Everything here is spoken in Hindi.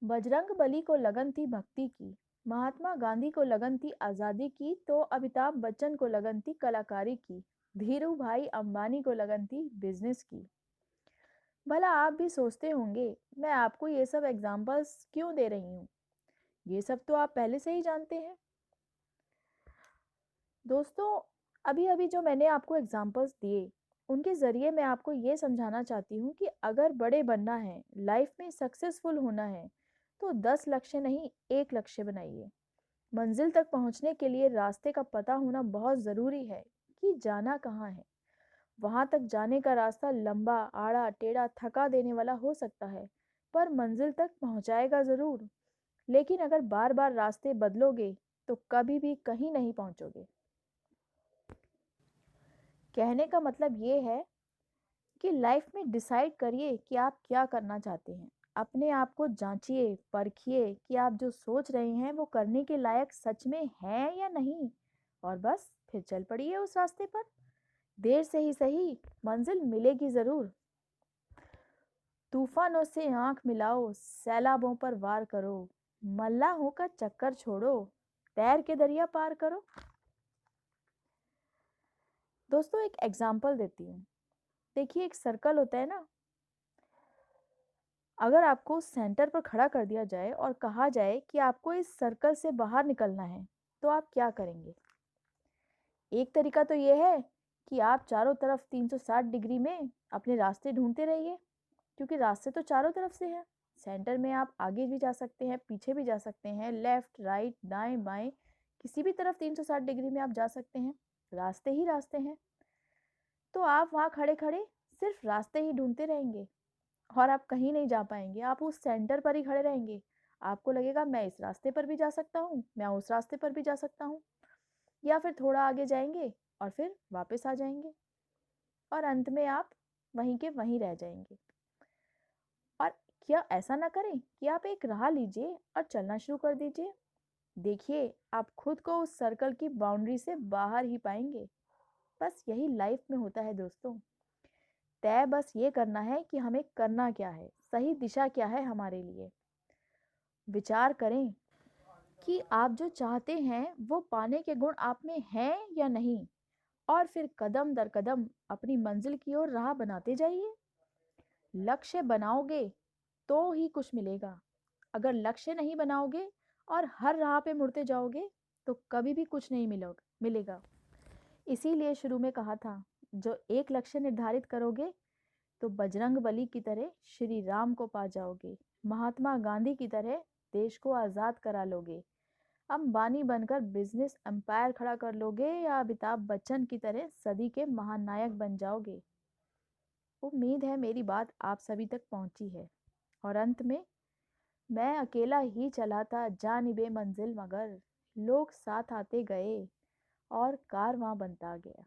बजरंगबली को लगन थी भक्ति की, महात्मा गांधी को लगन थी आजादी की, तो अमिताभ बच्चन को लगन थी कलाकारी की, धीरू भाई अंबानी को लगन थी बिजनेस की। भला आप भी सोचते होंगे, मैं आपको ये सब एग्जांपल्स क्यों दे रही हूँ? ये सब तो आप पहले से ही जानते हैं। दोस्तों, अभी अभी जो मैंने आपको एग्जांपल्स दिए, उनके ज़रिए मैं आपको ये समझाना चाहती हूँ कि अगर बड़े बनना है, लाइफ में सक्सेसफुल होना है, तो 10 लक्ष्य नहीं, एक लक्ष्य बनाइए। मंजिल तक पहुंचने के लिए रास्ते का पता होना बहुत ज़रूरी है कि जाना कहाँ है। वहां तक जाने का रास्ता लंबा, आड़ा, टेढ़ा, थका देने वाला हो सकता है, पर मंजिल तक पहुंचाएगा ज़रूर। लेकिन अगर बार बार रास्ते बदलोगे, तो कभी भी कहीं नहीं पहुंचोगे। कहने का मतलब ये है कि लाइफ में डिसाइड करिए कि आप क्या करना चाहते हैं। अपने आप को जांचिए, परखिए कि आप जो सोच रहे हैं वो करने के लायक सच में है या नहीं, और बस फिर चल पड़िए उस रास्ते पर। देर से ही सही, मंजिल मिलेगी जरूर। तूफानों से आंख मिलाओ, सैलाबों पर वार करो, मल्लाहों का चक्कर छोड़ो, तैर के दरिया पार करो। दोस्तों, एक एग्जाम्पल देती हूँ। देखिए, एक सर्कल होता है ना। अगर आपको सेंटर पर खड़ा कर दिया जाए और कहा जाए कि आपको इस सर्कल से बाहर निकलना है, तो आप क्या करेंगे? एक तरीका तो ये है कि आप चारों तरफ 360 डिग्री में अपने रास्ते ढूंढते रहिए, क्योंकि रास्ते तो चारों तरफ से हैं। सेंटर में आप आगे भी जा सकते हैं, पीछे भी जा सकते हैं, लेफ्ट, राइट, दाएं, बाएं, किसी भी तरफ 360 डिग्री में आप जा सकते हैं। रास्ते ही रास्ते हैं। तो आप वहाँ खड़े खड़े सिर्फ रास्ते ही ढूंढते रहेंगे और आप कहीं नहीं जा पाएंगे। आप उस सेंटर पर ही खड़े रहेंगे। आपको लगेगा मैं इस रास्ते पर भी जा सकता हूँ, मैं उस रास्ते पर भी जा सकता हूँ, या फिर थोड़ा आगे जाएंगे और फिर वापस आ जाएंगे, और अंत में आप वहीं के वहीं रह जाएंगे। और क्या ऐसा ना करें कि आप एक राह लीजिए और चलना शुरू कर दीजिए। देखिए, आप खुद को उस सर्कल की बाउंड्री से बाहर ही पाएंगे। बस यही लाइफ में होता है दोस्तों। तय बस ये करना है कि हमें करना क्या है, सही दिशा क्या है हमारे लिए। विचार करें कि आप जो चाहते हैं वो पाने के गुण आप में हैं या नहीं, और फिर कदम दर कदम अपनी मंजिल की ओर राह बनाते जाइए। लक्ष्य बनाओगे तो ही कुछ मिलेगा। अगर लक्ष्य नहीं बनाओगे और हर राह पे मुड़ते जाओगे, तो कभी भी कुछ नहीं मिलेगा। इसीलिए शुरू में कहा था, जो एक लक्ष्य निर्धारित करोगे तो बजरंग बली की तरह श्री राम को पा जाओगे, महात्मा गांधी की तरह देश को आजाद करा लोगे, अंबानी बनकर बिजनेस एम्पायर खड़ा कर लोगे, या अमिताभ बच्चन की तरह सदी के महानायक बन जाओगे। उम्मीद है मेरी बात आप सभी तक पहुंची है। और अंत में, मैं अकेला ही चला था जानिबे मंजिल, मगर लोग साथ आते गए और कारवां बनता गया।